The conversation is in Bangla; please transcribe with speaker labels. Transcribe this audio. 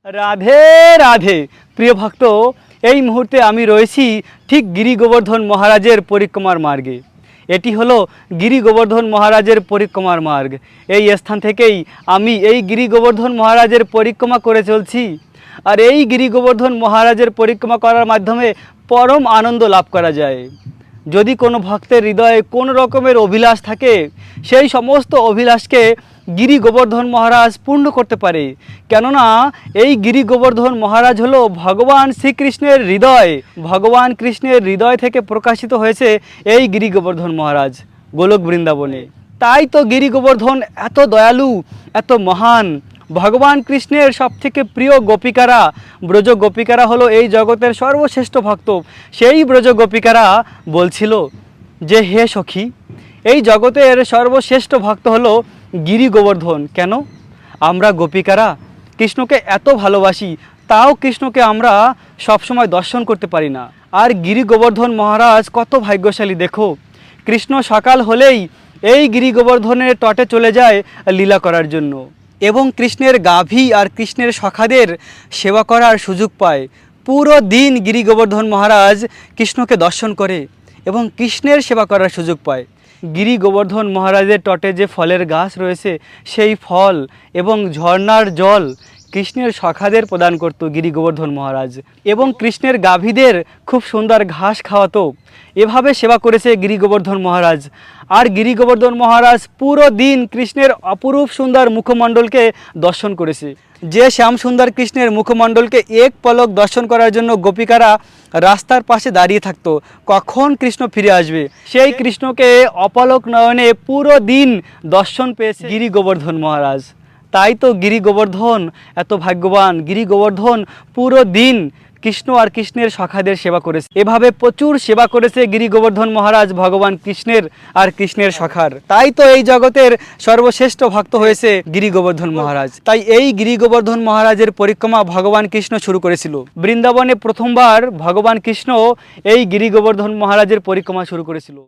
Speaker 1: রাধে রাধে প্রিয় ভক্ত, এই মুহূর্তে আমি রয়েছি ঠিক গিরি গোবর্ধন মহারাজের পরিক্রমার মার্গে। এটি হলো গিরি গোবর্ধন মহারাজের পরিক্রমার মার্গ। এই স্থান থেকেই আমি এই গিরি গোবর্ধন মহারাজের পরিক্রমা করে চলছি। আর এই গিরি গোবর্ধন মহারাজের পরিক্রমা করার মাধ্যমে পরম আনন্দ লাভ করা যায়। যদি কোনো ভক্তের হৃদয়ে কোনো রকমের অভিলাষ থাকে, সেই সমস্ত অভিলাষকে গিরি গোবর্ধন মহারাজ পূর্ণ করতে পারে। কেননা এই গিরি গোবর্ধন মহারাজ হলো ভগবান শ্রীকৃষ্ণের হৃদয়। ভগবান কৃষ্ণের হৃদয় থেকে প্রকাশিত হয়েছে এই গিরি গোবর্ধন মহারাজ গোলক বৃন্দাবনে। তাই তো গিরি গোবর্ধন এত দয়ালু, এত মহান। ভগবান কৃষ্ণের সবথেকে প্রিয় গোপিকারা, ব্রজ গোপিকারা হলো এই জগতের সর্বশ্রেষ্ঠ ভক্ত। সেই ব্রজ গোপিকারা বলছিল যে, হে সখী, এই জগতের সর্বশ্রেষ্ঠ ভক্ত হলো গিরি গোবর্ধন। কেন? আমরা গোপিকারা কৃষ্ণকে এত ভালোবাসি, তাও কৃষ্ণকে আমরা সবসময় দর্শন করতে পারি না। আর গিরি গোবর্ধন মহারাজ কত ভাগ্যশালী দেখো, কৃষ্ণ সকাল হলেই এই গিরি গোবর্ধনের তটে চলে যায় লীলা করার জন্য, এবং কৃষ্ণের গাভী আর কৃষ্ণের সখাদের সেবা করার সুযোগ পায়। পুরো দিন গিরি গোবর্ধন মহারাজ কৃষ্ণকে দর্শন করে এবং কৃষ্ণের সেবা করার সুযোগ পায়। গিরি গোবর্ধন মহারাজের তটে যে ফলের গাছ রয়েছে, সেই ফল এবং ঝর্ণার জল কৃষ্ণের সখাদের প্রদান করত গিরি গোবর্ধন মহারাজ, এবং কৃষ্ণের গাভীদের খুব সুন্দর ঘাস খাওয়াতো। এভাবে সেবা করেছে গিরি গোবর্ধন মহারাজ। আর গিরি গোবর্ধন মহারাজ পুরো দিন কৃষ্ণের অপরূপ সুন্দর মুখমণ্ডলকে দর্শন করেছে। যে শ্যাম সুন্দর কৃষ্ণের মুখমণ্ডলকে এক পলক দর্শন করার জন্য গোপিকারা রাস্তার পাশে দাঁড়িয়ে থাকতো, কখন কৃষ্ণ ফিরে আসবে। সেই কৃষ্ণকে অপলক নয়নে পুরো দিন দর্শন পেয়েছে গিরি গোবর্ধন মহারাজ। তাই তো গিরি গোবর্ধন এত ভাগ্যবান। গিরি গোবর্ধন পুরো দিন কৃষ্ণ আর কৃষ্ণের সখাদের সেবা করেছে। এভাবে প্রচুর সেবা করেছে গিরি গোবর্ধন মহারাজ ভগবান কৃষ্ণের আর কৃষ্ণের সখার। তাই তো এই জগতের সর্বশ্রেষ্ঠ ভক্ত হয়েছে গিরি গোবর্ধন মহারাজ। তাই এই গিরি গোবর্ধন মহারাজের পরিক্রমা ভগবান কৃষ্ণ শুরু করেছিল। বৃন্দাবনে প্রথমবার ভগবান কৃষ্ণ এই গিরি গোবর্ধন মহারাজের পরিক্রমা শুরু করেছিল।